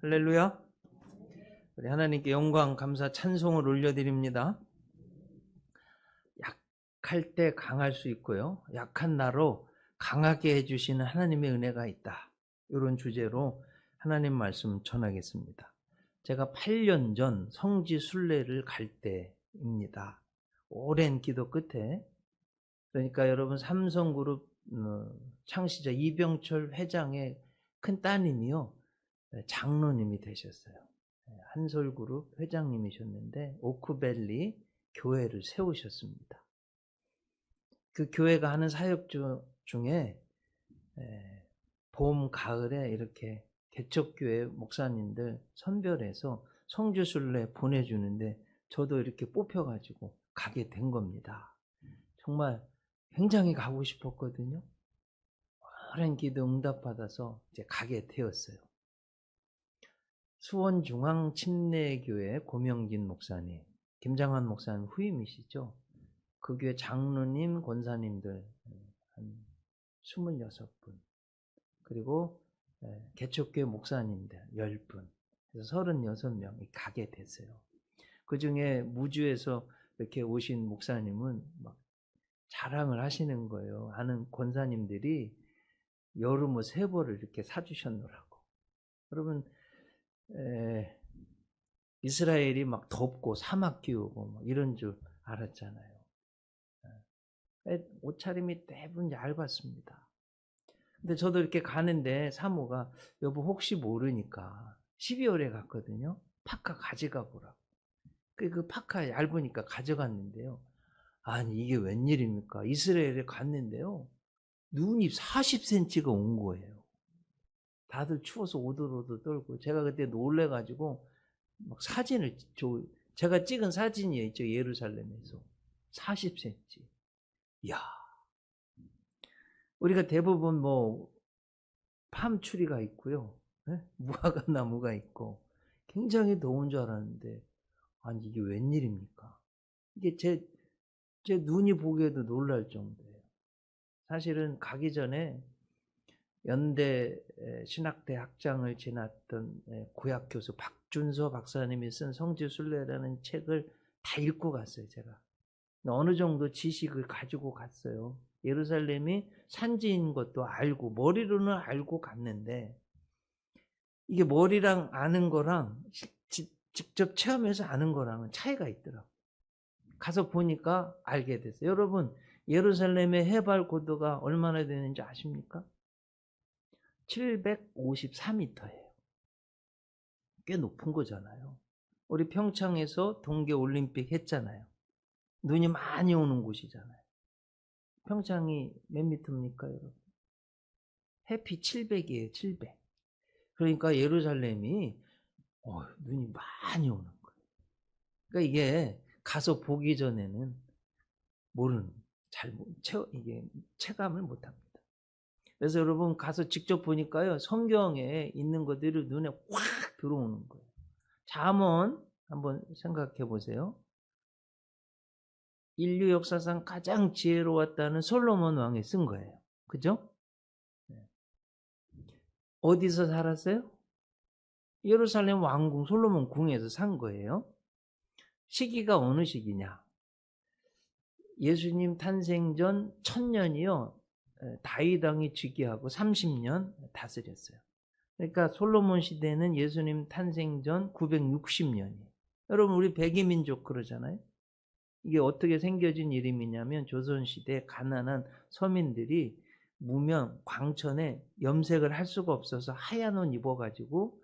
할렐루야. 우리 하나님께 영광, 감사, 찬송을 올려드립니다. 약할 때 강할 수 있고요. 약한 나로 강하게 해주시는 하나님의 은혜가 있다. 이런 주제로 하나님 말씀 전하겠습니다. 제가 8년 전 성지 순례를 갈 때입니다. 오랜 기도 끝에, 그러니까 여러분 삼성그룹 창시자 이병철 회장의 큰 따님이요, 장로님이 되셨어요. 한솔그룹 회장님이셨는데 오크밸리 교회를 세우셨습니다. 그 교회가 하는 사역 중에 봄, 가을에 이렇게 개척교회 목사님들 선별해서 성지순례 보내주는데 저도 이렇게 뽑혀가지고 가게 된 겁니다. 정말 굉장히 가고 싶었거든요. 오랜 기도 응답받아서 이제 가게 되었어요. 수원중앙침례교회 고명진 목사님, 김장환 목사님 후임이시죠. 그 교회 장로님, 권사님들 한 26분, 그리고 개척교회 목사님들 10분, 그래서 36명이 가게 됐어요. 그 중에 무주에서 이렇게 오신 목사님은 막 자랑을 하시는 거예요. 아는 권사님들이 여름 옷 3벌을 이렇게 사주셨노라고. 여러분, 이스라엘이 막 덥고 사막 기후고 막 이런 줄 알았잖아요. 옷차림이 대부분 얇았습니다. 근데 저도 이렇게 가는데 사모가 여보 혹시 모르니까 12월에 갔거든요. 파카 가져가 보라고. 그 파카 얇으니까 가져갔는데요. 아니 이게 웬일입니까? 이스라엘에 갔는데요. 눈이 40cm가 온 거예요. 다들 추워서 오들오들 떨고, 제가 그때 놀래가지고 막 사진을, 제가 찍은 사진이 있죠. 예루살렘에서 40cm. 이야, 우리가 대부분 뭐 팜추리가 있고요, 무화과 나무가 있고 굉장히 더운 줄 알았는데, 아니 이게 웬일입니까? 이게 제 눈이 보기에도 놀랄 정도예요. 사실은 가기 전에 연대 신학대 학장을 지났던 구약 교수 박준서 박사님이 쓴 성지순례라는 책을 다 읽고 갔어요. 제가 어느 정도 지식을 가지고 갔어요. 예루살렘이 산지인 것도 알고 머리로는 알고 갔는데, 이게 머리랑 아는 거랑 직접 체험해서 아는 거랑은 차이가 있더라고요. 가서 보니까 알게 됐어요. 여러분, 예루살렘의 해발 고도가 얼마나 되는지 아십니까? 754m예요. 꽤 높은 거잖아요. 우리 평창에서 동계올림픽 했잖아요. 눈이 많이 오는 곳이잖아요. 평창이 몇 미터입니까, 여러분? 해피 700이에요, 700. 그러니까 예루살렘이 눈이 많이 오는 거예요. 그러니까 이게 가서 보기 전에는 이게 체감을 못 합니다. 그래서 여러분 가서 직접 보니까요, 성경에 있는 것들이 눈에 확 들어오는 거예요. 잠언 한번 생각해 보세요. 인류 역사상 가장 지혜로웠다는 솔로몬 왕이 쓴 거예요. 그죠? 어디서 살았어요? 예루살렘 왕궁 솔로몬 궁에서 산 거예요. 시기가 어느 시기냐? 예수님 탄생 전 1000년이요. 다윗 왕이 즉위하고 30년 다스렸어요. 그러니까 솔로몬 시대는 예수님 탄생 전 960년이에요. 여러분 우리 백이민족 그러잖아요. 이게 어떻게 생겨진 이름이냐면, 조선시대 가난한 서민들이 무명, 광천에 염색을 할 수가 없어서 하얀 옷 입어가지고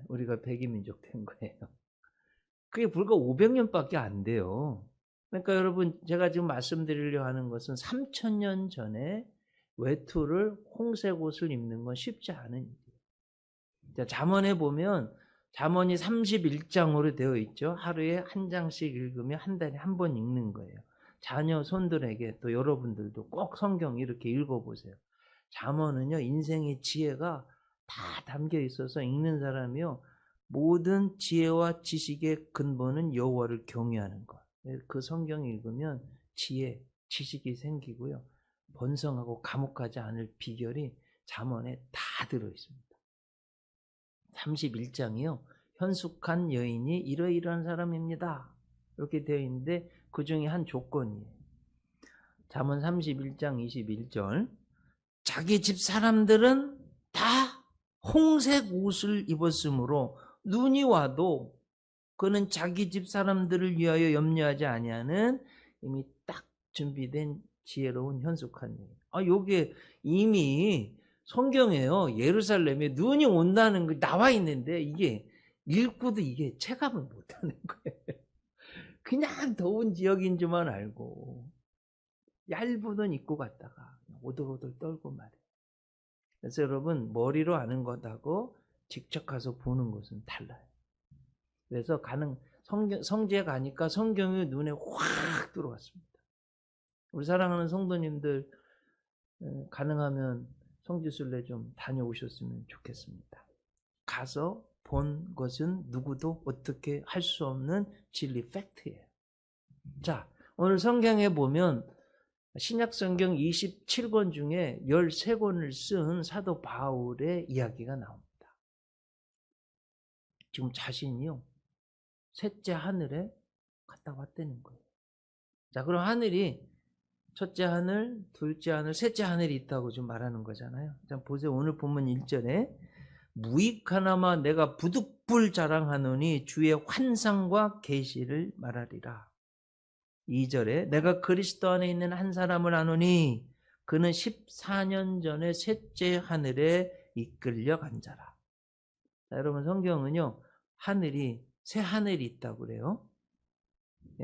우리가 백이민족 된 거예요. 그게 불과 500년밖에 안 돼요. 그러니까 여러분 제가 지금 말씀드리려 하는 것은 3000년 전에 외투를 홍색 옷을 입는 건 쉽지 않은 일이에요. 자, 잠언에 보면 잠언이 31장으로 되어 있죠. 하루에 한 장씩 읽으면 한 달에 한 번 읽는 거예요. 자녀 손들에게, 또 여러분들도 꼭 성경 이렇게 읽어보세요. 잠언은요, 인생의 지혜가 다 담겨 있어서 읽는 사람이요, 모든 지혜와 지식의 근본은 여호와를 경외하는 것. 그 성경 읽으면 지혜, 지식이 생기고요, 번성하고 감옥 가지 않을 비결이 잠언에 다 들어있습니다. 31장이요. 현숙한 여인이 이러이러한 사람입니다. 이렇게 되어 있는데 그 중에 한 조건이에요. 잠언 31장 21절. 자기 집 사람들은 다 홍색 옷을 입었으므로 눈이 와도 그는 자기 집 사람들을 위하여 염려하지 아니하는 이미 딱 준비된 지혜로운 현숙한 여인. 요게 이미 성경에요. 예루살렘에 눈이 온다는 게 나와 있는데 이게 읽고도 이게 체감을 못하는 거예요. 그냥 더운 지역인 줄만 알고 얇은 옷 입고 갔다가 오돌오돌 떨고 말이에요. 그래서 여러분 머리로 아는 것하고 직접 가서 보는 것은 달라요. 그래서 성지에 가니까 성경이 눈에 확 들어왔습니다. 우리 사랑하는 성도님들 가능하면 성지순례 좀 다녀오셨으면 좋겠습니다. 가서 본 것은 누구도 어떻게 할 수 없는 진리 팩트예요. 자, 오늘 성경에 보면 신약성경 27권 중에 13권을 쓴 사도 바울의 이야기가 나옵니다. 지금 자신이요, 셋째 하늘에 갔다 왔다는 거예요. 자, 그럼 하늘이 첫째 하늘, 둘째 하늘, 셋째 하늘이 있다고 좀 말하는 거잖아요. 자, 보세요. 오늘 본문 1절에 무익하나마 내가 부득불 자랑하노니 주의 환상과 계시를 말하리라. 2절에 내가 그리스도 안에 있는 한 사람을 아노니 그는 14년 전에 셋째 하늘에 이끌려 간 자라. 자, 여러분 성경은요, 하늘이 새 하늘이 있다고 그래요.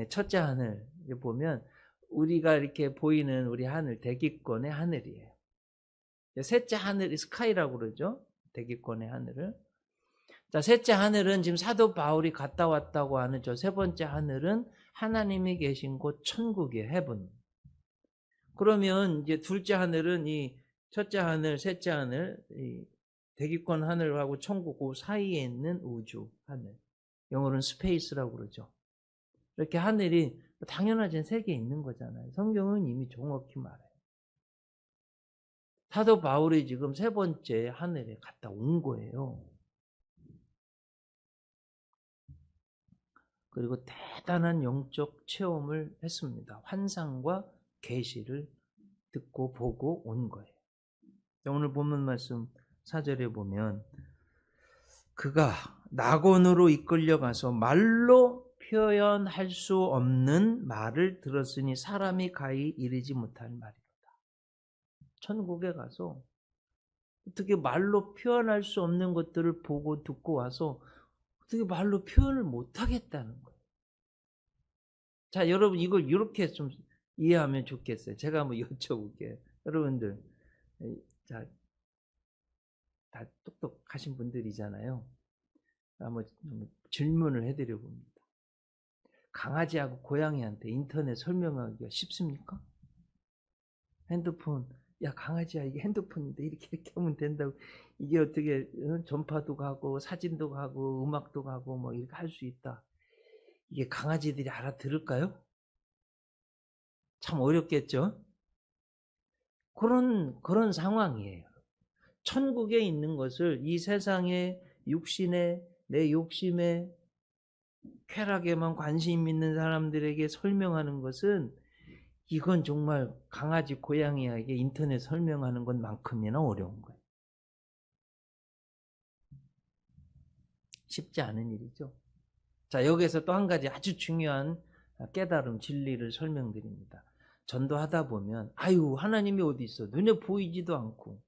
첫째 하늘 보면 우리가 이렇게 보이는 우리 하늘, 대기권의 하늘이에요. 셋째 하늘이 스카이라고 그러죠. 대기권의 하늘을. 자, 셋째 하늘은 지금 사도 바울이 갔다 왔다고 하는 저 세 번째 하늘은 하나님이 계신 곳 천국의 헤븐. 그러면 이제 둘째 하늘은 이 첫째 하늘, 셋째 하늘, 이 대기권 하늘하고 천국 그 사이에 있는 우주 하늘. 영어로는 스페이스라고 그러죠. 이렇게 하늘이 당연하진 세계에 있는 거잖아요. 성경은 이미 정확히 말해요. 사도 바울이 지금 세 번째 하늘에 갔다 온 거예요. 그리고 대단한 영적 체험을 했습니다. 환상과 계시를 듣고 보고 온 거예요. 오늘 본문 말씀 4절에 보면 그가 낙원으로 이끌려가서 말로 표현할 수 없는 말을 들었으니 사람이 가히 이르지 못할 말이로다. 천국에 가서 어떻게 말로 표현할 수 없는 것들을 보고 듣고 와서 어떻게 말로 표현을 못하겠다는 거예요. 자, 여러분 이걸 이렇게 좀 이해하면 좋겠어요. 제가 한번 여쭤볼게요. 여러분들 자, 다 똑똑하신 분들이잖아요. 한번 질문을 해드려 봅니다. 강아지하고 고양이한테 인터넷 설명하기가 쉽습니까? 핸드폰, 야 강아지야 이게 핸드폰인데 이렇게 하면 된다고. 이게 어떻게 전파도 가고 사진도 가고 음악도 가고 뭐 이렇게 할 수 있다. 이게 강아지들이 알아들을까요? 참 어렵겠죠? 그런 상황이에요. 천국에 있는 것을 이 세상의 육신에 내 욕심에 쾌락에만 관심 있는 사람들에게 설명하는 것은 이건 정말 강아지 고양이에게 인터넷 설명하는 것만큼이나 어려운 거예요. 쉽지 않은 일이죠. 자, 여기서 또 한 가지 아주 중요한 깨달음, 진리를 설명드립니다. 전도하다 보면 아유 하나님이 어디 있어? 눈에 보이지도 않고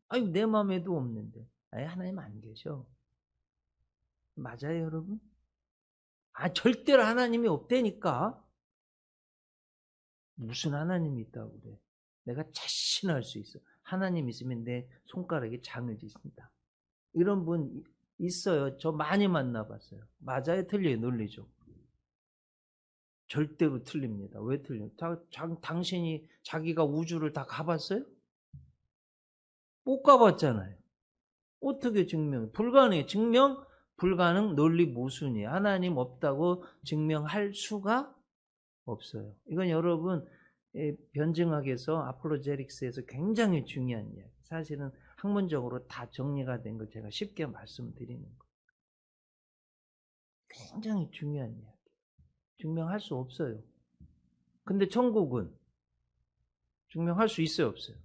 아유 내 마음에도 없는데 아예 하나님 안 계셔. 맞아요 여러분? 절대로 하나님이 없다니까. 무슨 하나님이 있다고 그래? 내가 자신할 수 있어. 하나님 있으면 내 손가락에 장을 짓습니다. 이런 분 있어요. 저 많이 만나봤어요. 맞아요 틀려요? 논리죠. 절대로 틀립니다. 왜 틀려요? 당신이 자기가 우주를 다 가봤어요? 못 가봤잖아요. 어떻게 증명? 불가능해. 증명 불가능, 논리 모순이에요. 하나님 없다고 증명할 수가 없어요. 이건 여러분 변증학에서 아폴로제틱스에서 굉장히 중요한 이야기. 사실은 학문적으로 다 정리가 된 걸 제가 쉽게 말씀드리는 거예요. 굉장히 중요한 이야기예요. 증명할 수 없어요. 근데 천국은 증명할 수 있어요, 없어요?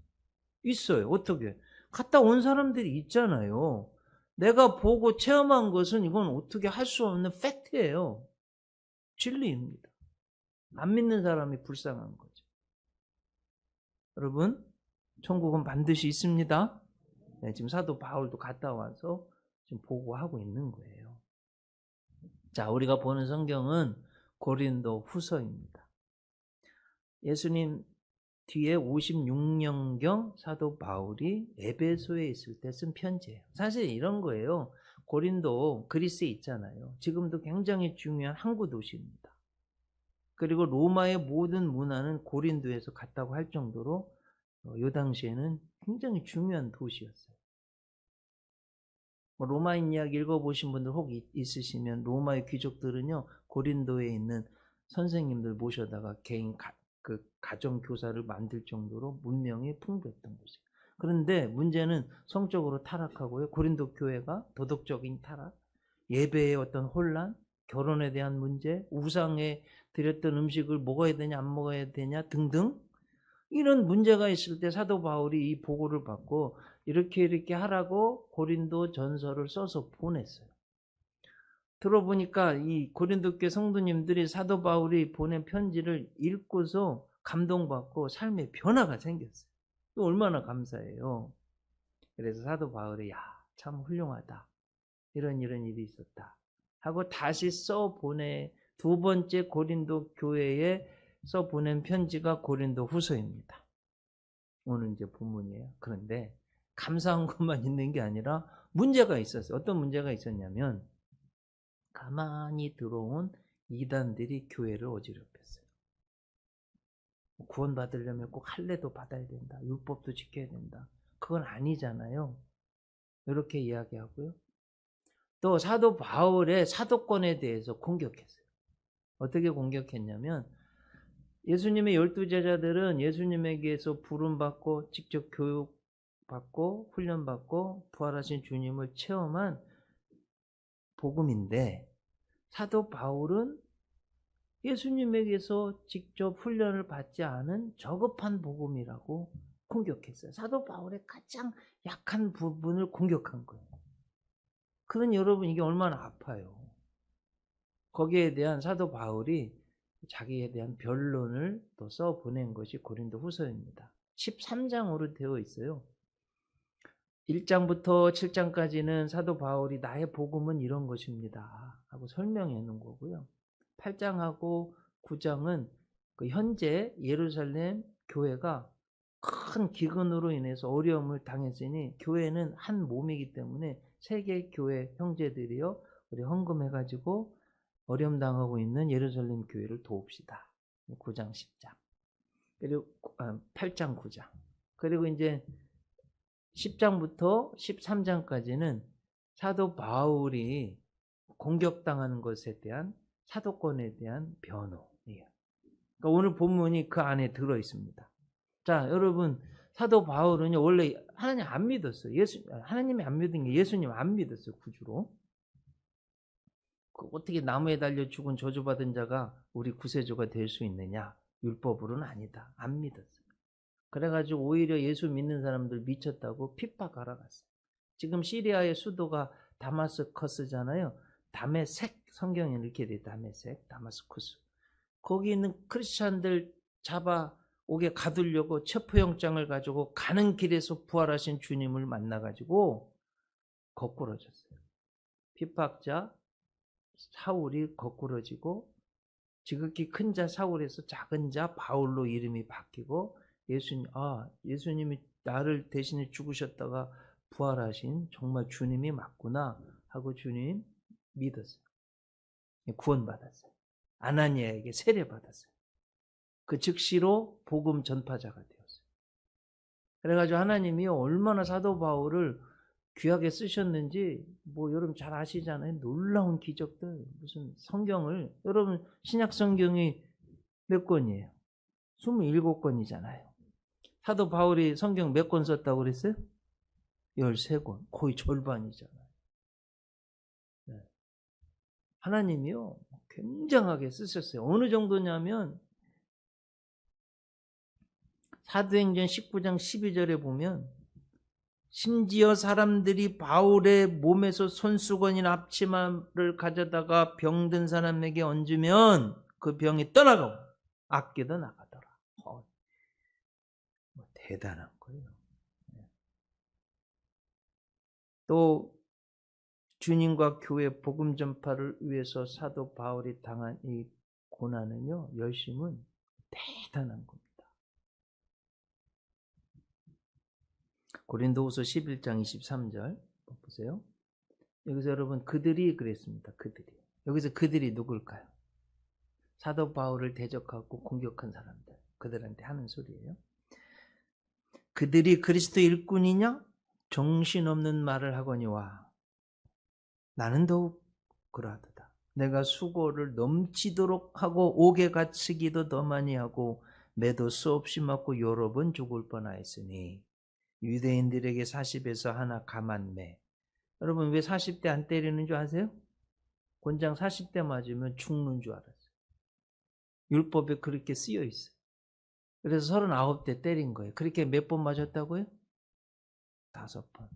있어요. 어떻게? 갔다 온 사람들이 있잖아요. 내가 보고 체험한 것은 이건 어떻게 할 수 없는 팩트예요. 진리입니다. 안 믿는 사람이 불쌍한 거죠. 여러분, 천국은 반드시 있습니다. 네, 지금 사도 바울도 갔다 와서 지금 보고하고 있는 거예요. 자, 우리가 보는 성경은 고린도 후서입니다. 예수님 뒤에 56년경 사도 바울이 에베소에 있을 때 쓴 편지예요. 사실 이런 거예요. 고린도 그리스에 있잖아요. 지금도 굉장히 중요한 항구 도시입니다. 그리고 로마의 모든 문화는 고린도에서 갔다고 할 정도로 이 당시에는 굉장히 중요한 도시였어요. 로마인 이야기 읽어보신 분들 혹 있으시면 로마의 귀족들은요, 고린도에 있는 선생님들 모셔다가 개인 가정 교사를 만들 정도로 문명이 풍부했던 곳이에요. 그런데 문제는 성적으로 타락하고요. 고린도 교회가 도덕적인 타락, 예배의 어떤 혼란, 결혼에 대한 문제, 우상에 드렸던 음식을 먹어야 되냐 안 먹어야 되냐 등등 이런 문제가 있을 때 사도 바울이 이 보고를 받고 이렇게 하라고 고린도 전서를 써서 보냈어요. 들어보니까 이 고린도 교회 성도님들이 사도 바울이 보낸 편지를 읽고서 감동받고 삶의 변화가 생겼어요. 또 얼마나 감사해요. 그래서 사도 바울이 참 훌륭하다. 이런 일이 있었다. 하고 다시 써보내 두 번째 고린도 교회에 써보낸 편지가 고린도 후서입니다. 오늘 이제 본문이에요. 그런데 감사한 것만 있는 게 아니라 문제가 있었어요. 어떤 문제가 있었냐면 가만히 들어온 이단들이 교회를 어지럽혔어요. 구원받으려면 꼭 할례도 받아야 된다. 율법도 지켜야 된다. 그건 아니잖아요. 이렇게 이야기하고요. 또 사도 바울의 사도권에 대해서 공격했어요. 어떻게 공격했냐면 예수님의 12제자들은 예수님에게서 부름받고 직접 교육받고 훈련받고 부활하신 주님을 체험한 복음인데 사도 바울은 예수님에게서 직접 훈련을 받지 않은 저급한 복음이라고 공격했어요. 사도 바울의 가장 약한 부분을 공격한 거예요. 그러니 여러분 이게 얼마나 아파요. 거기에 대한 사도 바울이 자기에 대한 변론을 또 써보낸 것이 고린도 후서입니다. 13장으로 되어 있어요. 1장부터 7장까지는 사도 바울이 나의 복음은 이런 것입니다 하고 설명해 놓은 거고요. 8장하고 9장은 그 현재 예루살렘 교회가 큰 기근으로 인해서 어려움을 당했으니 교회는 한 몸이기 때문에 세계 교회 형제들이여 우리 헌금해가지고 어려움 당하고 있는 예루살렘 교회를 도웁시다. 9장 10장 그리고 8장 9장 그리고 이제 10장부터 13장까지는 사도 바울이 공격당하는 것에 대한 사도권에 대한 변호예요. 그러니까 오늘 본문이 그 안에 들어 있습니다. 자, 여러분 사도 바울은요 원래 하나님 안 믿었어요. 하나님이 안 믿은 게 예수님 안 믿었어요. 구주로. 어떻게 나무에 달려 죽은 저주받은 자가 우리 구세주가 될 수 있느냐? 율법으로는 아니다. 안 믿었어요. 그래가지고 오히려 예수 믿는 사람들 미쳤다고 핍박하러 갔어요. 지금 시리아의 수도가 다마스커스잖아요. 다메섹 성경에 이렇게 돼. 다메섹, 다마스쿠스. 거기 있는 크리스찬들 잡아오게 가두려고 체포영장을 가지고 가는 길에서 부활하신 주님을 만나가지고 거꾸러졌어요. 핍박자 사울이 거꾸러지고 지극히 큰 자 사울에서 작은 자 바울로 이름이 바뀌고 예수님이 나를 대신에 죽으셨다가 부활하신 정말 주님이 맞구나 하고 주님 믿었어요. 구원받았어요. 아나니아에게 세례받았어요. 그 즉시로 복음 전파자가 되었어요. 그래가지고 하나님이 얼마나 사도 바울을 귀하게 쓰셨는지 여러분 잘 아시잖아요. 놀라운 기적들 무슨 성경을 여러분 신약 성경이 몇 권이에요? 27권이잖아요. 사도 바울이 성경 몇 권 썼다고 그랬어요? 13권. 거의 절반이잖아요. 네. 하나님이요 굉장하게 쓰셨어요. 어느 정도냐면 사도행전 19장 12절에 보면 심지어 사람들이 바울의 몸에서 손수건이나 앞치마를 가져다가 병든 사람에게 얹으면 그 병이 떠나가고 악귀도 나가더라. 대단한 거예요. 또 주님과 교회 복음 전파를 위해서 사도 바울이 당한 이 고난은요, 열심은 대단한 겁니다. 고린도후서 11장 23절 보세요. 여기서 여러분 그들이 그랬습니다. 그들이. 여기서 그들이 누굴까요? 사도 바울을 대적하고 공격한 사람들. 그들한테 하는 소리예요. 그들이 그리스도 일꾼이냐? 정신없는 말을 하거니와 나는 더욱 그러하도다. 내가 수고를 넘치도록 하고 옥에 갇히기도 더 많이 하고 매도 수없이 맞고 여러 번 죽을 뻔하였으니 유대인들에게 40에서 하나 감한매. 여러분 왜 40대 안 때리는 줄 아세요? 권장 40대 맞으면 죽는 줄 알았어요. 율법에 그렇게 쓰여 있어요. 그래서 39대 때린 거예요. 그렇게 몇 번 맞았다고요? 5번.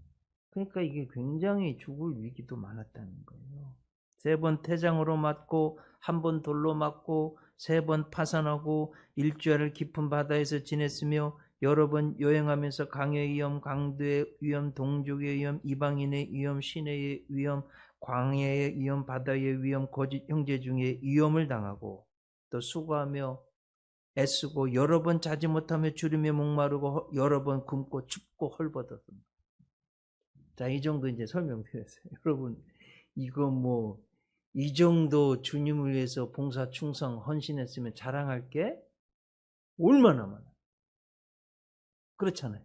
그러니까 이게 굉장히 죽을 위기도 많았다는 거예요. 3번 태장으로 맞고 1번 돌로 맞고 3번 파산하고 일주일을 깊은 바다에서 지냈으며 여러 번 여행하면서 강의 위험, 강도의 위험, 동족의 위험, 이방인의 위험, 시내의 위험, 광야의 위험, 바다의 위험, 거짓 형제 중에 위험을 당하고 또 수고하며 애쓰고 여러 번 자지 못하며 주름에 목마르고 여러 번 굶고 춥고 헐벗었습니다. 자, 이 정도 이제 설명드렸어요. 여러분, 이거 뭐, 이 정도 주님을 위해서 봉사, 충성, 헌신했으면 자랑할 게 얼마나 많아요. 그렇잖아요.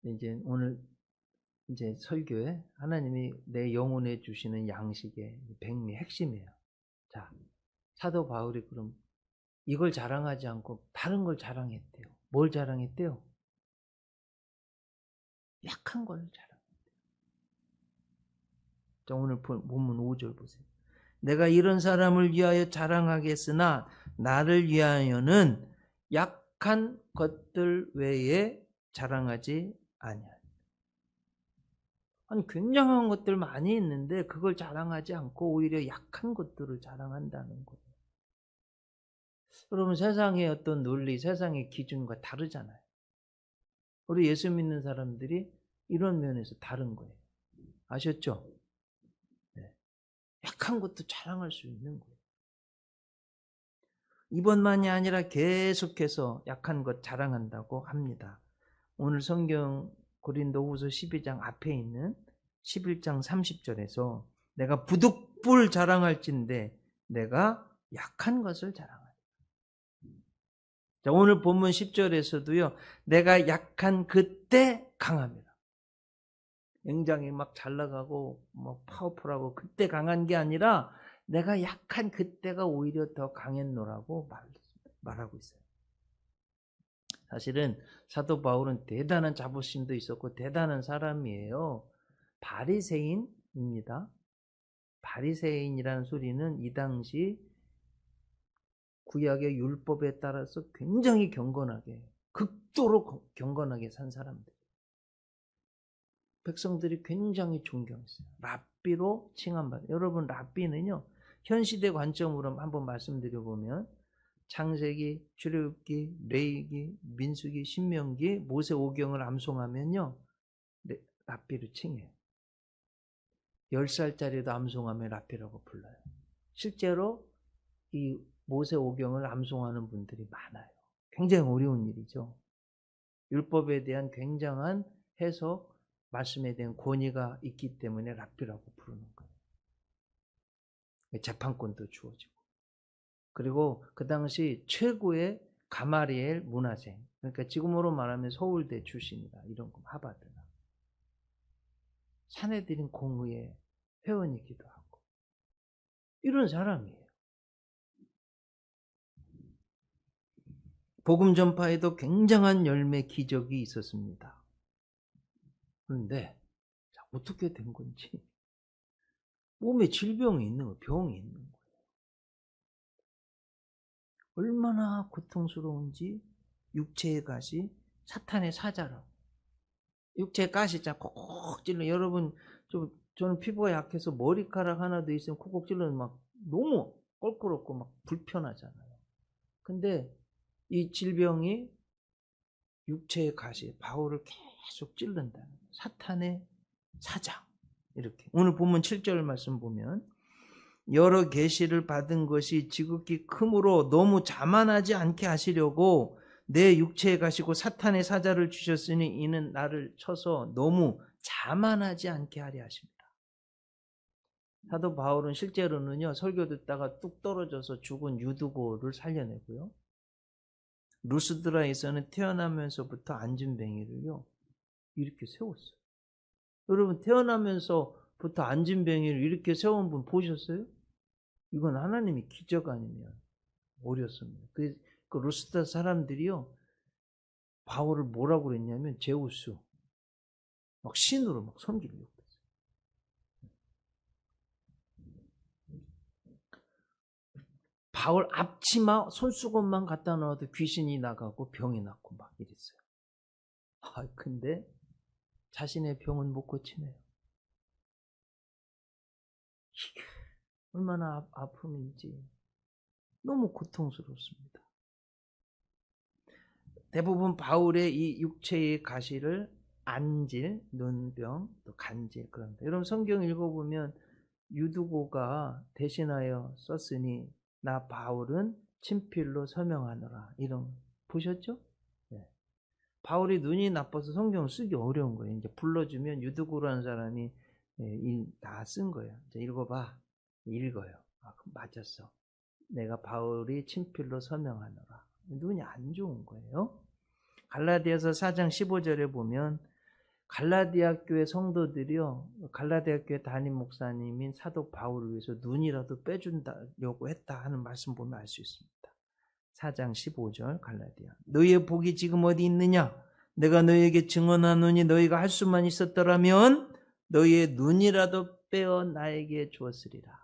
이제 오늘 이제 설교에 하나님이 내 영혼에 주시는 양식의 백미 핵심이에요. 자, 사도 바울이 그럼 이걸 자랑하지 않고 다른 걸 자랑했대요. 뭘 자랑했대요? 약한 걸 자랑했대요. 자, 오늘 본문 5절 보세요. 내가 이런 사람을 위하여 자랑하겠으나 나를 위하여는 약한 것들 외에 자랑하지 아니하리. 아니 굉장한 것들 많이 있는데 그걸 자랑하지 않고 오히려 약한 것들을 자랑한다는 거예요. 여러분 세상의 어떤 논리, 세상의 기준과 다르잖아요. 우리 예수 믿는 사람들이 이런 면에서 다른 거예요. 아셨죠? 네. 약한 것도 자랑할 수 있는 거예요. 이번만이 아니라 계속해서 약한 것 자랑한다고 합니다. 오늘 성경 고린도후서 12장 앞에 있는 11장 30절에서 내가 부득불 자랑할진대 내가 약한 것을 자랑하리. 자, 오늘 본문 10절에서도요. 내가 약한 그때 강합니다. 굉장히 막 잘 나가고 뭐 파워풀하고 그때 강한 게 아니라 내가 약한 그때가 오히려 더 강했노라고 말하고 있어요. 사실은 사도 바울은 대단한 자부심도 있었고 대단한 사람이에요. 바리새인입니다. 바리새인이라는 소리는 이 당시 구약의 율법에 따라서 굉장히 경건하게 극도로 경건하게 산 사람들. 백성들이 굉장히 존경했어요. 랍비로 칭함받아요. 여러분 랍비는요. 현 시대 관점으로 한번 말씀드려보면 창세기, 출애굽기, 레위기, 민수기, 신명기, 모세오경을 암송하면요. 랍비를 칭해요. 10살짜리도 암송하면 랍비라고 불러요. 실제로 이 모세오경을 암송하는 분들이 많아요. 굉장히 어려운 일이죠. 율법에 대한 굉장한 해석, 말씀에 대한 권위가 있기 때문에 랍비라고 부르는 거예요. 재판권도 주어지고. 그리고 그 당시 최고의 가마리엘 문화생, 그러니까 지금으로 말하면 서울대 출신이다. 이런 거 하버드나. 사내들인 공의회 회원이기도 하고. 이런 사람이에요. 복음 전파에도 굉장한 열매 기적이 있었습니다. 그런데 어떻게 된 건지. 몸에 질병이 있는 거예요. 병이 있는 거예요. 얼마나 고통스러운지 육체의 가시, 사탄의 사자라. 육체의 가시 있잖아. 콕콕 찔러. 여러분, 저는 피부가 약해서 머리카락 하나 더 있으면 콕콕 찔러면 막 너무 껄끄럽고 막 불편하잖아요. 근데 이 질병이 육체의 가시, 바울을 계속 찔른다는 거예요. 사탄의 사자. 이렇게. 오늘 본문 7절 말씀 보면 여러 계시를 받은 것이 지극히 크므로 너무 자만하지 않게 하시려고 내 육체에 가시고 사탄의 사자를 주셨으니 이는 나를 쳐서 너무 자만하지 않게 하려 하십니다. 사도 바울은 실제로는요, 설교 듣다가 뚝 떨어져서 죽은 유두고를 살려내고요, 루스드라에서는 태어나면서부터 안진뱅이를요 이렇게 세웠어요. 여러분, 태어나면서부터 안진뱅이를 이렇게 세운 분 보셨어요? 이건 하나님이 기적 아니면 어렸습니다. 그 루스드라 사람들이요, 바울을 뭐라고 그랬냐면 제우스, 막 신으로 막 섬기려고 했어요. 바울 앞치마 손수건만 갖다 놔도 귀신이 나가고 병이 낫고 막 이랬어요. 근데 자신의 병은 못 고치네요. 이게 얼마나 아픔인지 너무 고통스럽습니다. 대부분 바울의 이 육체의 가시를 안질, 눈병, 또 간질 그런다. 여러분 성경 읽어보면 유두고가 대신하여 썼으니 나 바울은 친필로 서명하노라. 이런 보셨죠? 네. 바울이 눈이 나빠서 성경을 쓰기 어려운 거예요. 이제 불러주면 유두고라는 사람이 다 쓴 거예요. 이제 읽어봐. 읽어요. 그럼 맞았어. 내가 바울이 친필로 서명하노라. 눈이 안 좋은 거예요. 갈라디아서 4장 15절에 보면 갈라디아 교회 성도들이요, 갈라디아 교회 담임 목사님인 사도 바울을 위해서 눈이라도 빼준다려고 했다 하는 말씀 보면 알 수 있습니다. 4장 15절 갈라디아. 너희의 복이 지금 어디 있느냐? 내가 너희에게 증언하노니 너희가 할 수만 있었더라면 너희의 눈이라도 빼어 나에게 주었으리라.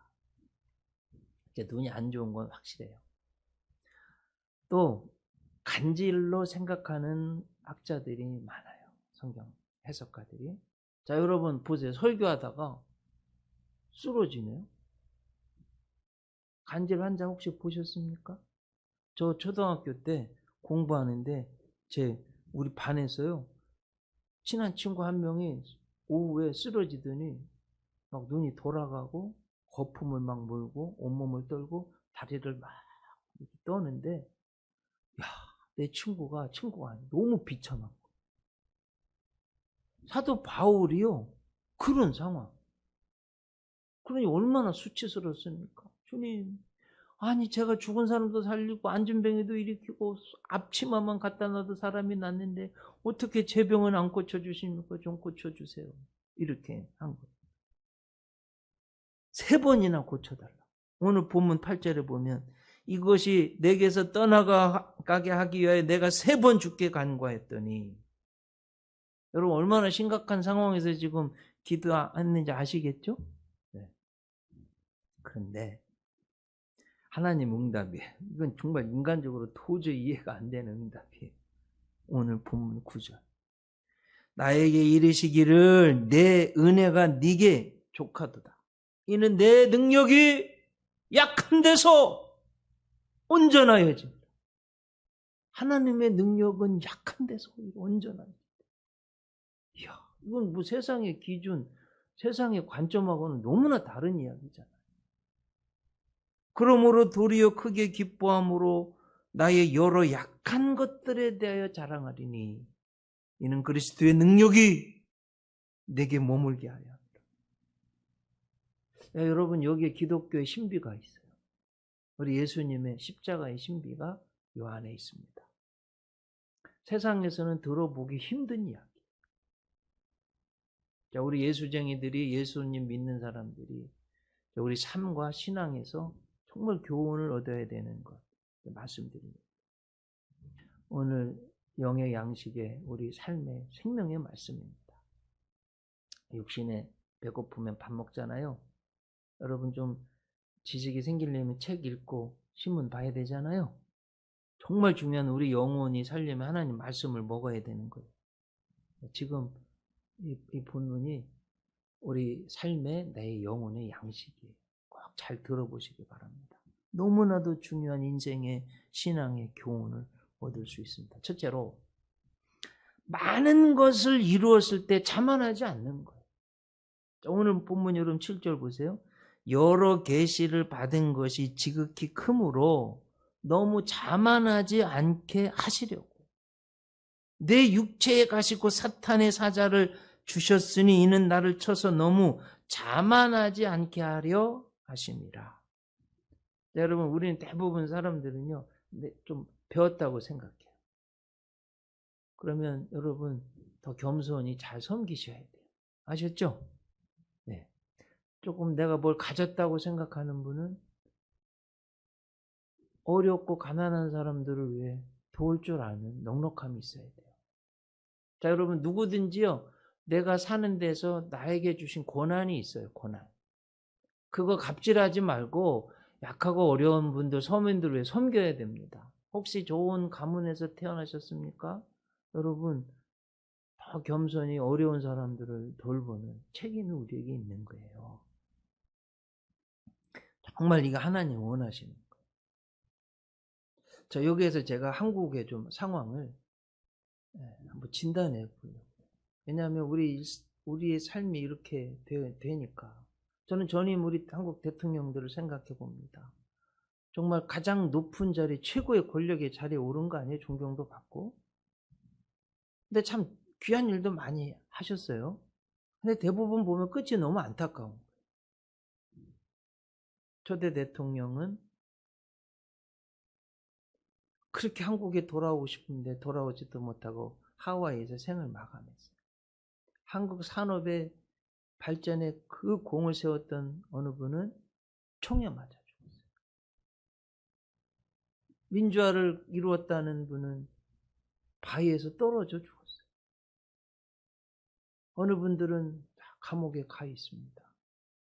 이제 눈이 안 좋은 건 확실해요. 또 간질로 생각하는 학자들이 많아요. 성경 해석가들이. 자, 여러분 보세요. 설교하다가 쓰러지네요. 간질 환자 혹시 보셨습니까? 저 초등학교 때 공부하는데 우리 반에서요, 친한 친구 한 명이 오후에 쓰러지더니 막 눈이 돌아가고 거품을 막 물고 온몸을 떨고 다리를 막 이렇게 떠는데, 야, 내 친구가 아니고 너무 비참한 거예요. 사도 바울이요, 그런 상황. 그러니 얼마나 수치스럽습니까? 주님, 아니 제가 죽은 사람도 살리고 안진뱅이도 일으키고 앞치마만 갖다 놔도 사람이 낫는데 어떻게 제 병은 안 고쳐주십니까? 좀 고쳐주세요. 이렇게 한 거예요. 3번이나 고쳐달라. 오늘 본문 8절에 보면 이것이 내게서 떠나가게 하기 위하여 내가 3번 주께 간구하였더니, 여러분 얼마나 심각한 상황에서 지금 기도했는지 아시겠죠? 네. 그런데 하나님 응답이에요. 이건 정말 인간적으로 도저히 이해가 안 되는 응답이에요. 오늘 본문 9절. 나에게 이르시기를 내 은혜가 네게 족하도다. 이는 내 능력이 약한 데서 온전하여집니다. 하나님의 능력은 약한 데서 온전합니다. 이야, 이건 뭐 세상의 기준, 세상의 관점하고는 너무나 다른 이야기잖아요. 그러므로 도리어 크게 기뻐함으로 나의 여러 약한 것들에 대하여 자랑하리니 이는 그리스도의 능력이 내게 머물게 하여 합니다. 여러분, 여기에 기독교의 신비가 있어요. 우리 예수님의 십자가의 신비가 이 안에 있습니다. 세상에서는 들어보기 힘든 이야기. 자, 우리 예수쟁이들이, 예수님 믿는 사람들이 우리 삶과 신앙에서 정말 교훈을 얻어야 되는 것 말씀드립니다. 오늘 영의 양식의 우리 삶의 생명의 말씀입니다. 육신에 배고프면 밥 먹잖아요. 여러분 좀 지식이 생기려면 책 읽고 신문 봐야 되잖아요. 정말 중요한 우리 영혼이 살려면 하나님 말씀을 먹어야 되는 거예요. 지금 이 본문이 우리 삶의 내 영혼의 양식이에요. 꼭 잘 들어보시기 바랍니다. 너무나도 중요한 인생의 신앙의 교훈을 얻을 수 있습니다. 첫째로 많은 것을 이루었을 때 자만하지 않는 거예요. 오늘 본문 여러분 7절 보세요. 여러 계시를 받은 것이 지극히 크므로 너무 자만하지 않게 하시려고 내 육체에 가시고 사탄의 사자를 주셨으니 이는 나를 쳐서 너무 자만하지 않게 하려 하심이라. 여러분 우리는 대부분 사람들은요 좀 배웠다고 생각해요. 그러면 여러분 더 겸손히 잘 섬기셔야 돼요. 아셨죠? 네. 조금 내가 뭘 가졌다고 생각하는 분은 어렵고 가난한 사람들을 위해 도울 줄 아는 넉넉함이 있어야 돼요. 자, 여러분 누구든지요. 내가 사는 데서 나에게 주신 고난이 있어요. 고난. 그거 갑질하지 말고 약하고 어려운 분들, 서민들을 위해 섬겨야 됩니다. 혹시 좋은 가문에서 태어나셨습니까? 여러분 더 겸손히 어려운 사람들을 돌보는 책임이 우리에게 있는 거예요. 정말 이거 하나님 원하시는 거예요. 자, 여기에서 제가 한국의 좀 상황을 한번 진단해 보려고. 왜냐하면 우리의 삶이 이렇게 되니까. 저는 전임 우리 한국 대통령들을 생각해 봅니다. 정말 가장 높은 자리, 최고의 권력의 자리에 오른 거 아니에요? 존경도 받고. 근데 참 귀한 일도 많이 하셨어요. 근데 대부분 보면 끝이 너무 안타까운 거예요. 초대 대통령은 그렇게 한국에 돌아오고 싶은데 돌아오지도 못하고 하와이에서 생을 마감했어요. 한국 산업의 발전에 그 공을 세웠던 어느 분은 총에 맞아 죽었어요. 민주화를 이루었다는 분은 바위에서 떨어져 죽었어요. 어느 분들은 감옥에 가 있습니다.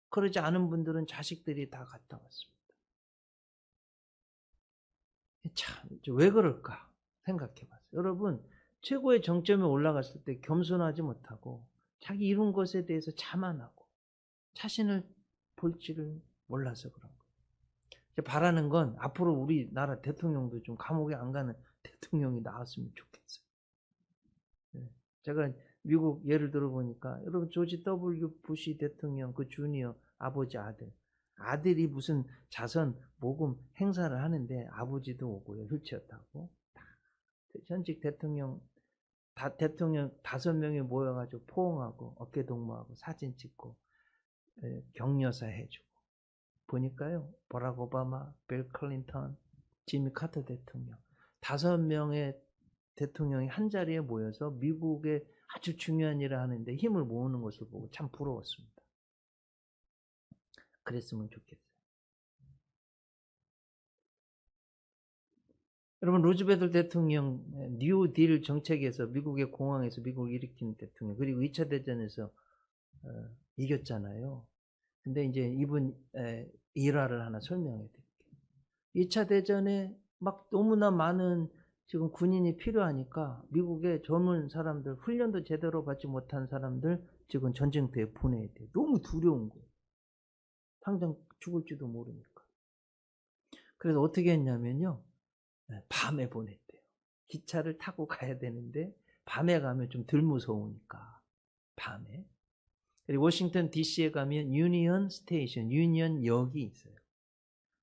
그러지 않은 분들은 자식들이 다 갔다 왔습니다. 참, 왜 그럴까 생각해 봤어요. 여러분, 최고의 정점에 올라갔을 때 겸손하지 못하고 자기 이룬 것에 대해서 자만하고 자신을 볼 줄을 몰라서 그런 거예요. 바라는 건 앞으로 우리나라 대통령도 좀 감옥에 안 가는 대통령이 나왔으면 좋겠어요. 네. 제가 미국 예를 들어 보니까 여러분 조지 W. 부시 대통령 그 주니어 아버지 아들이 무슨 자선 모금 행사를 하는데 아버지도 오고요. 휠체어 타고 현직 대통령 대통령 5명이 모여가지고 포옹하고 어깨 동무하고 사진 찍고 격려사 해주고 보니까요. 버락 오바마, 빌 클린턴, 지미 카터 대통령 5명의 대통령이 한자리에 모여서 미국의 아주 중요한 일을 하는데 힘을 모으는 것을 보고 참 부러웠습니다. 그랬으면 좋겠어요. 여러분 루즈벨트 대통령 뉴딜 정책에서 미국의 공항에서 미국을 일으킨 대통령 그리고 2차 대전에서 이겼잖아요. 근데 이제 이분 일화를 하나 설명해 드릴게요. 2차 대전에 막 너무나 많은 지금 군인이 필요하니까 미국의 젊은 사람들 훈련도 제대로 받지 못한 사람들 지금 전쟁터에 보내야 돼요. 너무 두려운 거예요. 당장 죽을지도 모르니까. 그래서 어떻게 했냐면요. 밤에 보냈대요. 기차를 타고 가야 되는데 밤에 가면 좀 덜 무서우니까 밤에. 그리고 워싱턴 DC에 가면 유니언 스테이션, 유니언역이 있어요.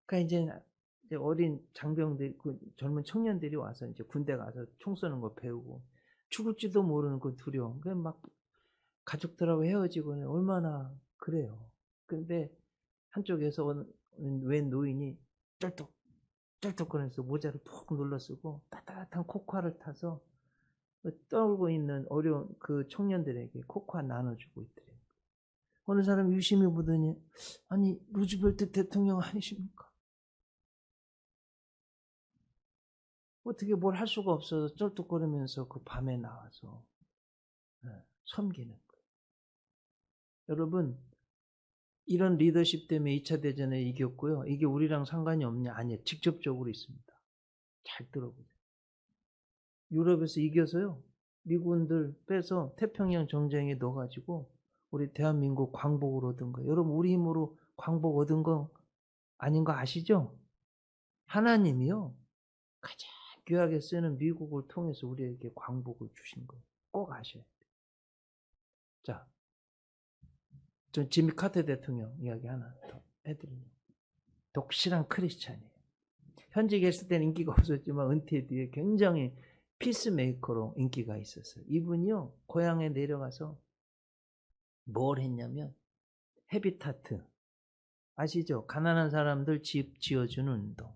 그러니까 이제 어린 장병들, 그 젊은 청년들이 와서 이제 군대 가서 총 쏘는 거 배우고 죽을지도 모르는 그 두려움. 그 막 가족들하고 헤어지고는 얼마나 그래요. 근데 한쪽에서 웬 노인이 쩔뚝거리면서 모자를 푹 눌러 쓰고 따뜻한 코코아를 타서 떨고 있는 어려운 그 청년들에게 코코아 나눠주고 있더래요. 어느 사람 유심히 보더니 아니 루즈벨트 대통령 아니십니까? 어떻게 뭘 할 수가 없어서 쩔뚝거리면서 그 밤에 나와서 섬기는 거예요. 여러분, 이런 리더십 때문에 2차 대전에 이겼고요. 이게 우리랑 상관이 없냐? 아니에요. 직접적으로 있습니다. 잘 들어보세요. 유럽에서 이겨서요. 미군들 빼서 태평양 전쟁에 넣어가지고 우리 대한민국 광복을 얻은 거예요. 여러분, 우리 힘으로 광복 얻은 거 아닌 거 아시죠? 하나님이요. 가장 귀하게 쓰는 미국을 통해서 우리에게 광복을 주신 거예요. 꼭 아셔야 돼요. 자, 전 지미 카터 대통령 이야기 하나 더 해드립니다. 독실한 크리스찬이에요. 현직에 있을 때는 인기가 없었지만 은퇴 뒤에 굉장히 피스메이커로 인기가 있었어요. 이분이요, 고향에 내려가서 뭘 했냐면 헤비타트 아시죠? 가난한 사람들 집 지어주는 운동.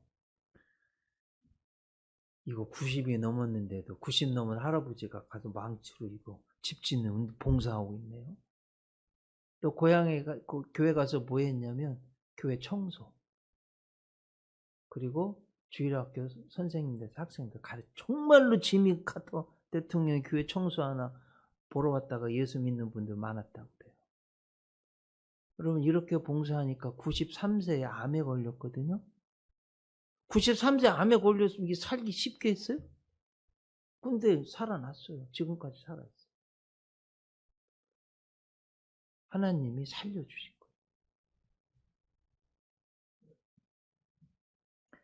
이거 90이 넘었는데도 90 넘은 할아버지가 가서 망치로 이거 집 짓는 봉사하고 있네요. 또 고향에 교회 가서 뭐 했냐면 교회 청소, 그리고 주일학교 선생님들, 학생들 정말로 지미 카터 대통령이 교회 청소 하나 보러 왔다가 예수 믿는 분들 많았다고 그래요. 여러분, 이렇게 봉사하니까 93세에 암에 걸렸거든요. 93세 암에 걸렸으면 이게 살기 쉽게 했어요? 근데 살아났어요. 지금까지 살아있어요. 하나님이 살려주신 거예요.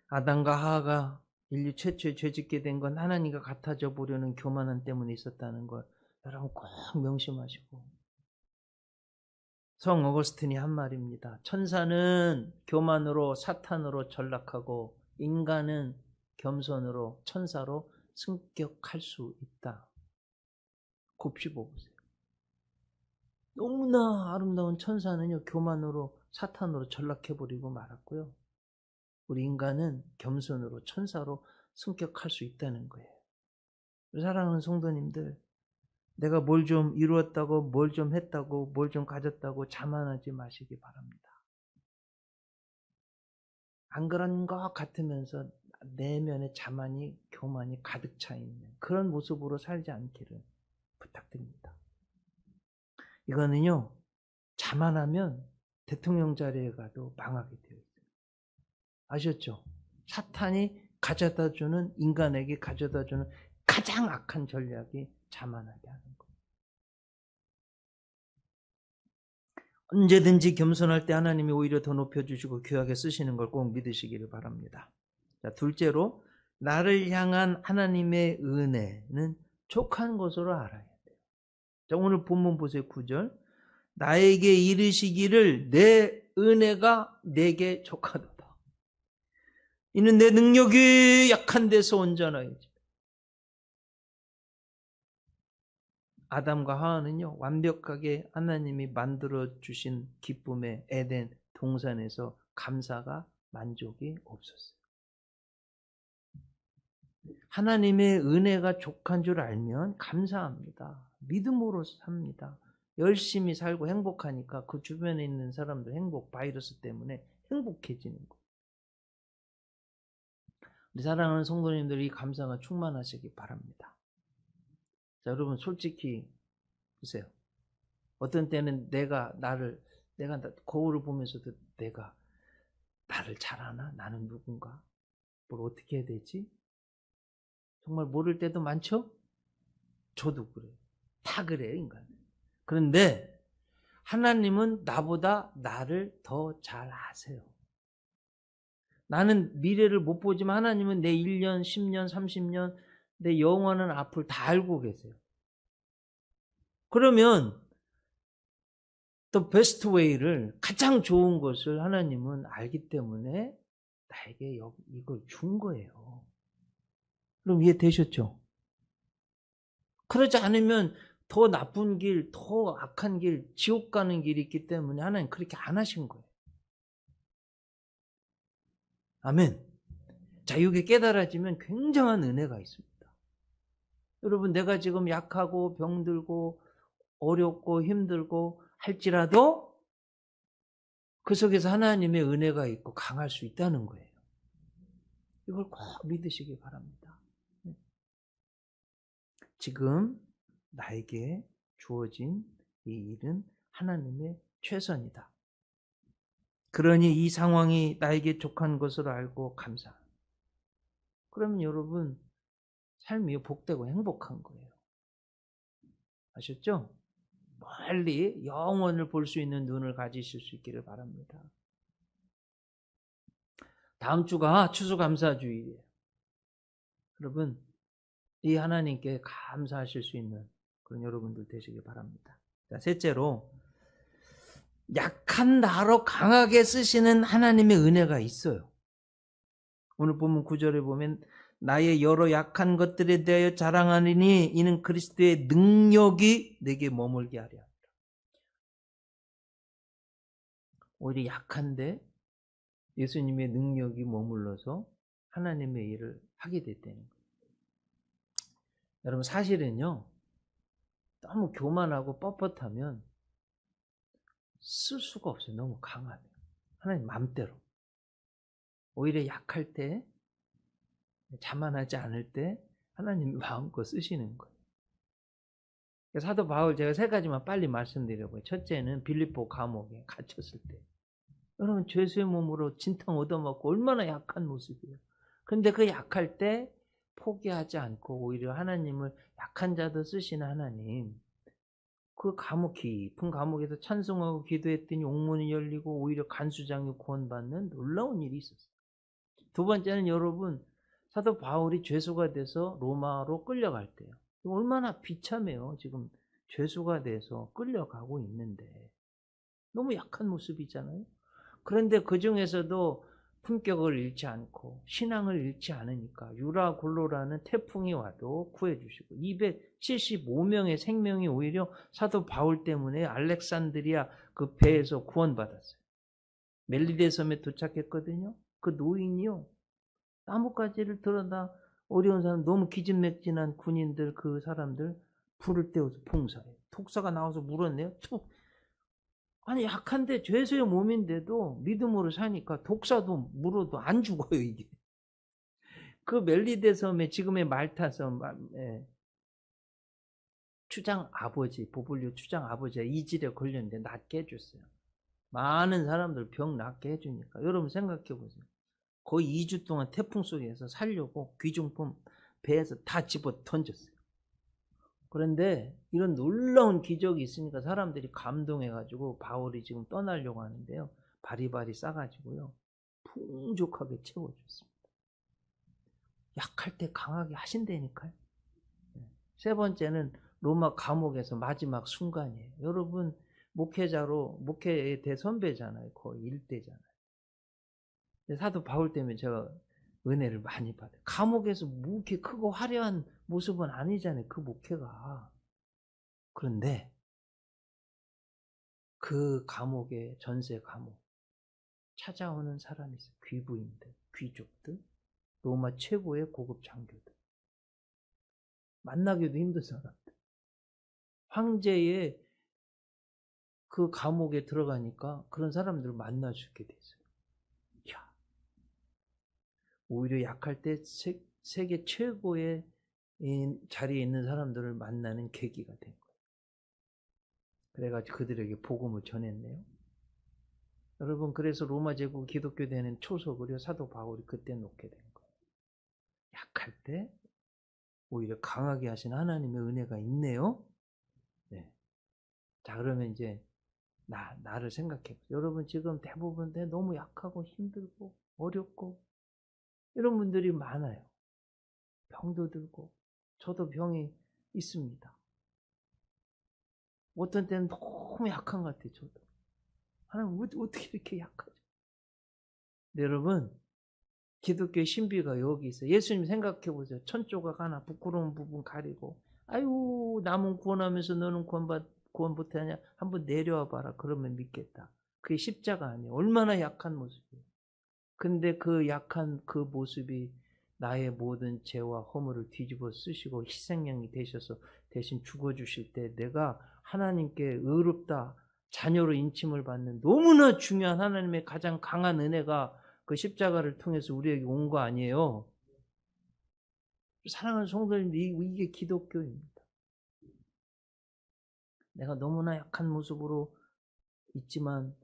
아담과 하하가 인류 최초에 죄짓게 된 건 하나님과 같아져 보려는 교만함 때문에 있었다는 걸 여러분 꼭 명심하시고, 성 어거스틴이 한 말입니다. 천사는 교만으로 사탄으로 전락하고 인간은 겸손으로 천사로 승격할 수 있다. 곱씹어 보세요. 너무나 아름다운 천사는요, 교만으로 사탄으로 전락해버리고 말았고요. 우리 인간은 겸손으로 천사로 승격할 수 있다는 거예요. 사랑하는 성도님들, 내가 뭘 좀 이루었다고, 뭘 좀 했다고, 뭘 좀 가졌다고 자만하지 마시기 바랍니다. 안 그런 것 같으면서 내면에 자만이, 교만이 가득 차 있는 그런 모습으로 살지 않기를 부탁드립니다. 이거는요, 자만하면 대통령 자리에 가도 망하게 되어 있어요. 아셨죠? 사탄이 가져다주는, 인간에게 가져다주는 가장 악한 전략이 자만하게 하는 거예요. 언제든지 겸손할 때 하나님이 오히려 더 높여주시고 귀하게 쓰시는 걸 꼭 믿으시기를 바랍니다. 자, 둘째로, 나를 향한 하나님의 은혜는 족한 것으로 알아야 돼요. 자, 오늘 본문 보세요. 9절. 나에게 이르시기를 내 은혜가 내게 족하도다. 이는 내 능력이 약한 데서 온전하여지. 아담과 하와는요, 완벽하게 하나님이 만들어주신 기쁨의 에덴 동산에서 감사가 만족이 없었어요. 하나님의 은혜가 족한 줄 알면 감사합니다. 믿음으로 삽니다. 열심히 살고 행복하니까 그 주변에 있는 사람들 행복, 바이러스 때문에 행복해지는 거예요. 우리 사랑하는 성도님들이 이 감사가 충만하시기 바랍니다. 자, 여러분, 솔직히 보세요. 어떤 때는 내가 거울을 보면서도 내가 나를 잘 아나? 나는 누군가? 뭘 어떻게 해야 되지? 정말 모를 때도 많죠? 저도 그래요. 다 그래요, 인간. 그런데 하나님은 나보다 나를 더 잘 아세요. 나는 미래를 못 보지만 하나님은 내 1년, 10년, 30년, 내 영원한 앞을 다 알고 계세요. 그러면 또 베스트 웨이를, 가장 좋은 것을 하나님은 알기 때문에 나에게 이걸 준 거예요. 그럼 이해되셨죠? 그러지 않으면 더 나쁜 길, 더 악한 길, 지옥 가는 길이 있기 때문에 하나님 그렇게 안 하신 거예요. 아멘. 자, 이게 깨달아지면 굉장한 은혜가 있습니다. 여러분, 내가 지금 약하고 병들고 어렵고 힘들고 할지라도 그 속에서 하나님의 은혜가 있고 강할 수 있다는 거예요. 이걸 꼭 믿으시기 바랍니다. 지금 나에게 주어진 이 일은 하나님의 최선이다. 그러니 이 상황이 나에게 족한 것으로 알고 감사합니다. 그러면 여러분 삶이 복되고 행복한 거예요. 아셨죠? 멀리 영원을 볼 수 있는 눈을 가지실 수 있기를 바랍니다. 다음 주가 추수감사주일이에요. 여러분 이 하나님께 감사하실 수 있는 그런 여러분들 되시길 바랍니다. 자, 셋째로 약한 나로 강하게 쓰시는 하나님의 은혜가 있어요. 오늘 본문 9절에 보면 나의 여러 약한 것들에 대하여 자랑하리니 이는 그리스도의 능력이 내게 머물게 하려 합니다. 오히려 약한데 예수님의 능력이 머물러서 하나님의 일을 하게 됐다는 거예요. 여러분 사실은요. 너무 교만하고 뻣뻣하면 쓸 수가 없어요. 너무 강하면. 하나님 마음대로. 오히려 약할 때, 자만하지 않을 때 하나님이 마음껏 쓰시는 거예요. 사도 바울 제가 세 가지만 빨리 말씀드려봐요. 첫째는 빌립보 감옥에 갇혔을 때. 여러분 죄수의 몸으로 진탕 얻어맞고 얼마나 약한 모습이에요. 그런데 그 약할 때 포기하지 않고 오히려 하나님을 약한 자도 쓰시는 하나님. 그 감옥 깊은 감옥에서 찬송하고 기도했더니 옥문이 열리고 오히려 간수장이 구원받는 놀라운 일이 있었어요. 두 번째는 여러분 사도 바울이 죄수가 돼서 로마로 끌려갈 때요. 얼마나 비참해요. 지금 죄수가 돼서 끌려가고 있는데 너무 약한 모습이잖아요. 그런데 그 중에서도 품격을 잃지 않고 신앙을 잃지 않으니까 유라굴로라는 태풍이 와도 구해주시고 275명의 생명이 오히려 사도 바울 때문에 알렉산드리아 그 배에서 구원받았어요. 멜리데 섬에 도착했거든요. 그 노인이요. 나뭇가지를 들어다 어려운 사람 너무 기진맥진한 군인들 그 사람들 불을 떼어서 봉사해요. 독사가 나와서 물었네요. 툭. 아니 약한데 죄수의 몸인데도 믿음으로 사니까 독사도 물어도 안 죽어요 이게. 그 멜리데 섬에 지금의 말타 섬에 추장 아버지 보블리오 추장 아버지가 이질에 걸렸는데 낫게 해줬어요. 많은 사람들 병 낫게 해주니까 여러분 생각해 보세요. 거의 2주 동안 태풍 속에서 살려고 귀중품 배에서 다 집어 던졌어요. 그런데 이런 놀라운 기적이 있으니까 사람들이 감동해가지고 바울이 지금 떠나려고 하는데요. 바리바리 싸가지고요. 풍족하게 채워줬습니다. 약할 때 강하게 하신다니까요. 세 번째는 로마 감옥에서 마지막 순간이에요. 여러분 목회자로 목회의 대선배잖아요. 거의 일대잖아요. 사도 바울 때문에 제가 은혜를 많이 받아요. 감옥에서 뭐 이렇게 크고 화려한 모습은 아니잖아요. 그 목회가. 그런데 그 감옥에 전세 감옥 찾아오는 사람이 있어요. 귀부인들, 귀족들, 로마 최고의 고급 장교들. 만나기도 힘든 사람들. 황제의 그 감옥에 들어가니까 그런 사람들을 만날 수 있게 됐어요. 야, 오히려 약할 때 세계 최고의 자리에 있는 사람들을 만나는 계기가 된 거예요. 그래가지고 그들에게 복음을 전했네요. 여러분 그래서 로마 제국 기독교 되는 초석을 사도 바울이 그때 놓게 된 거예요. 약할 때 오히려 강하게 하신 하나님의 은혜가 있네요. 네. 자 그러면 이제 나를 생각해 보세요. 여러분 지금 대부분 너무 약하고 힘들고 어렵고 이런 분들이 많아요. 병도 들고 저도 병이 있습니다. 어떤 때는 너무 약한 것 같아요. 저도. 하나님 어떻게 이렇게 약하죠? 네, 여러분 기독교의 신비가 여기 있어요. 예수님 생각해 보세요. 천조각 하나 부끄러운 부분 가리고 아유 남은 구원하면서 너는 구원 못하냐? 한번 내려와 봐라. 그러면 믿겠다. 그게 십자가 아니에요. 얼마나 약한 모습이에요. 근데 그 약한 그 모습이 나의 모든 죄와 허물을 뒤집어 쓰시고 희생양이 되셔서 대신 죽어주실 때 내가 하나님께 의롭다 자녀로 인침을 받는 너무나 중요한 하나님의 가장 강한 은혜가 그 십자가를 통해서 우리에게 온 거 아니에요. 사랑하는 성도님, 이게 기독교입니다. 내가 너무나 약한 모습으로 있지만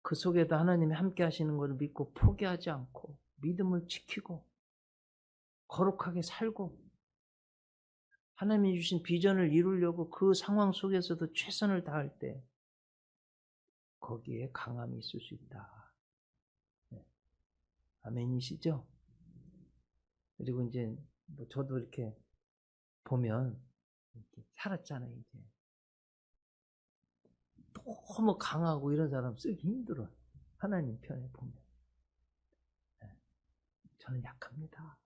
그 속에도 하나님이 함께 하시는 것을 믿고 포기하지 않고 믿음을 지키고 거룩하게 살고 하나님이 주신 비전을 이루려고 그 상황 속에서도 최선을 다할 때 거기에 강함이 있을 수 있다. 네. 아멘이시죠? 그리고 이제 뭐 저도 이렇게 보면 이렇게 살았잖아요. 이제 너무 강하고 이런 사람 쓰기 힘들어요. 하나님 편에 보면. 네. 저는 약합니다.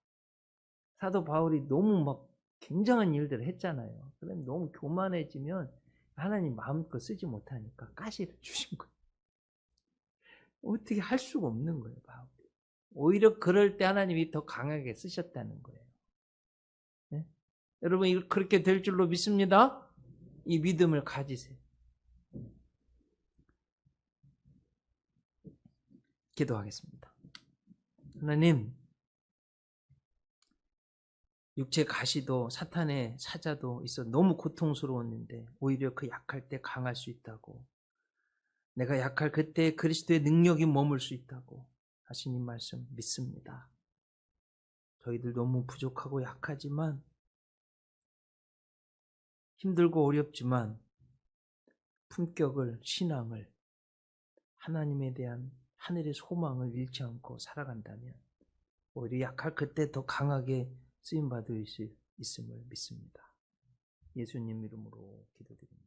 사도 바울이 너무 막 굉장한 일들을 했잖아요. 그럼 너무 교만해지면 하나님 마음껏 쓰지 못하니까 가시를 주신 거예요. 어떻게 할 수가 없는 거예요, 바울이. 오히려 그럴 때 하나님이 더 강하게 쓰셨다는 거예요. 네? 여러분, 그렇게 될 줄로 믿습니다. 이 믿음을 가지세요. 기도하겠습니다. 하나님, 육체 가시도 사탄의 사자도 있어 너무 고통스러웠는데 오히려 그 약할 때 강할 수 있다고, 내가 약할 그때 그리스도의 능력이 머물 수 있다고 하신 이 말씀 믿습니다. 저희들 너무 부족하고 약하지만 힘들고 어렵지만 품격을, 신앙을, 하나님에 대한 하늘의 소망을 잃지 않고 살아간다면 오히려 약할 그때 더 강하게 쓰임받을 수 있음을 믿습니다. 예수님 이름으로 기도드립니다.